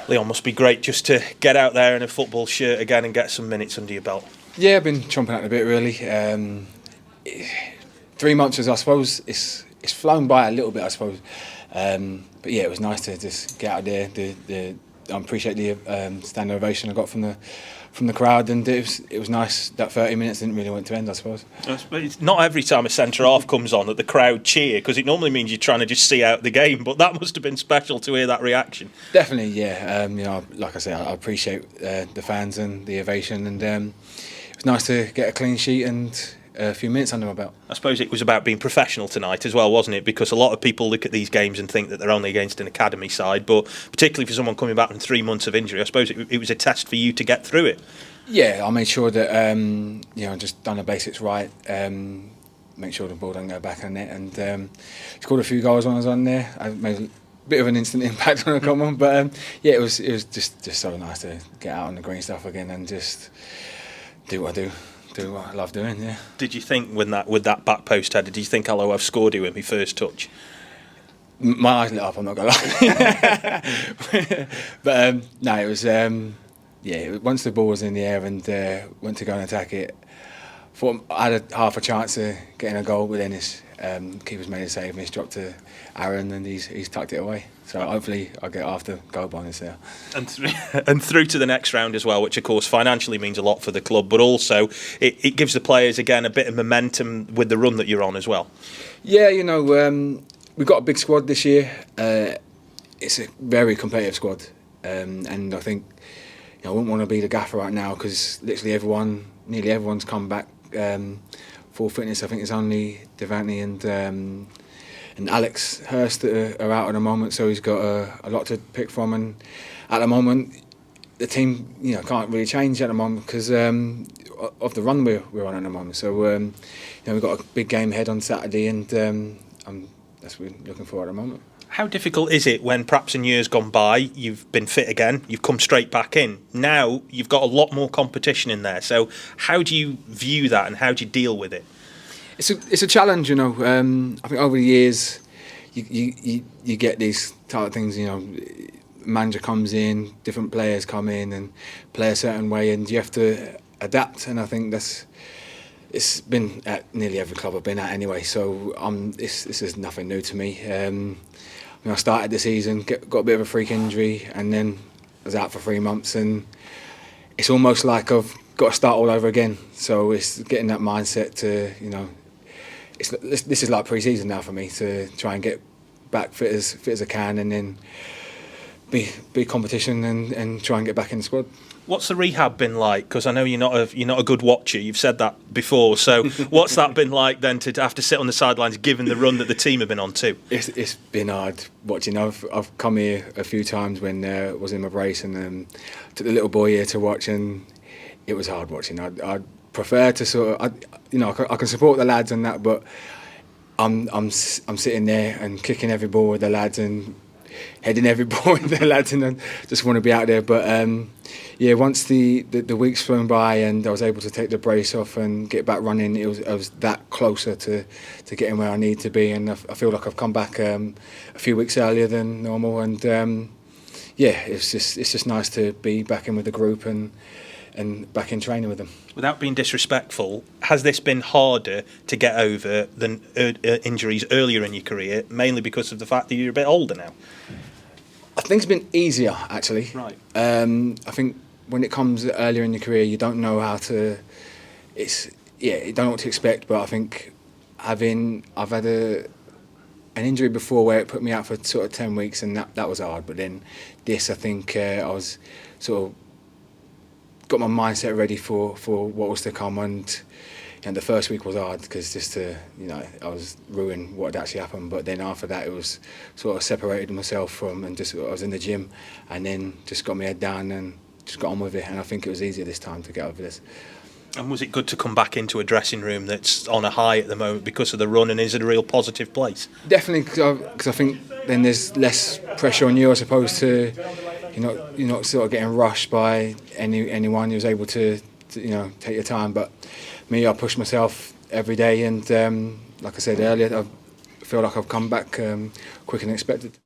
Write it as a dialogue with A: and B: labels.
A: Leon, must be great just to get out there in a football shirt again and get some minutes under your belt.
B: Yeah, I've been chomping at a bit really. 3 months, I suppose, it's flown by a little bit, I suppose. But yeah, it was nice to just get out there. I appreciate the standing ovation I got from the crowd, and it was nice. That 30 minutes didn't really want to end, I suppose.
A: It's not every time a centre half comes on that the crowd cheer, because it normally means you're trying to just see out the game. But that must have been special to hear that reaction.
B: Definitely, yeah. Like I say, I appreciate the fans and the ovation, and it was nice to get a clean sheet and a few minutes under my belt.
A: I suppose it was about being professional tonight as well, wasn't it? Because a lot of people look at these games and think that they're only against an academy side, but particularly for someone coming back from 3 months of injury, I suppose it was a test for you to get through it.
B: Yeah, I made sure that just done the basics right. Make sure the ball don't go back in the net, and scored a few goals when I was on there. I made a bit of an instant impact when I come on, but yeah, it was just so nice to get out on the green stuff again and just do what I do. Do what I love doing, yeah.
A: Did you think with that back post header, did you think, hello, I've scored you with my first touch?
B: My eyes lit up, I'm not going to lie. But no, it was, once the ball was in the air and went to go and attack it, thought I had half a chance of getting a goal, but then his keeper's made a save and he's dropped to Aaron and he's tucked it away. So hopefully I'll get after goal bonus there.
A: And through to the next round as well, which of course financially means a lot for the club, but also it gives the players again a bit of momentum with the run that you're on as well.
B: Yeah, we've got a big squad this year. It's a very competitive squad, and I think I wouldn't want to be the gaffer right now because literally nearly everyone's come back full fitness. I think it's only Devante and Alex Hurst that are out at the moment, so he's got a lot to pick from. And at the moment, the team can't really change at the moment because of the run we're on at the moment. So we've got a big game ahead on Saturday, and that's what we're looking for at the moment.
A: How difficult is it when perhaps in years gone by you've been fit again, you've come straight back in? Now you've got a lot more competition in there. So how do you view that and how do you deal with it?
B: It's a challenge, I think over the years you get these type of things. Manager comes in, different players come in and play a certain way, and you have to adapt. And I think it's been at nearly every club I've been at anyway. So this is nothing new to me. I started the season, got a bit of a freak injury, and then was out for 3 months, and it's almost like I've got to start all over again. So it's getting that mindset to this is like pre-season now for me to try and get back fit as I can, and then be competition and try and get back in the squad.
A: What's the rehab been like? Because I know you're not a good watcher. You've said that before. So what's that been like then to have to sit on the sidelines, given the run that the team have been on too?
B: It's been hard watching. I've come here a few times when I was in my brace and took the little boy here to watch, and it was hard watching. I'd prefer to I can support the lads and that, but I'm sitting there and kicking every ball with the lads and heading every ball with the lads, and I just want to be out there. But once the weeks flown by and I was able to take the brace off and get back running, I was that closer to getting where I need to be, and I feel like I've come back a few weeks earlier than normal, and it's just nice to be back in with the group and back in training with them.
A: Without being disrespectful, has this been harder to get over than injuries earlier in your career, mainly because of the fact that you're a bit older now?
B: I think it's been easier, actually.
A: Right.
B: I think when it comes earlier in your career, you don't know how to. You don't know what to expect. But I think I've had an injury before where it put me out for sort of 10 weeks, and that was hard. But then this, I think I was sort of got my mindset ready for what was to come, and the first week was hard because I was ruining what had actually happened. But then after that, it was sort of separated myself from, and I was in the gym, and then just got my head down and just got on with it. And I think it was easier this time to get over this.
A: And was it good to come back into a dressing room that's on a high at the moment because of the run, and is it a real positive place?
B: Definitely, because I think then there's less pressure on you as opposed to you're not sort of getting rushed by anyone. You was able to take your time. But me, I push myself every day, and like I said earlier, I feel like I've come back quicker than expected.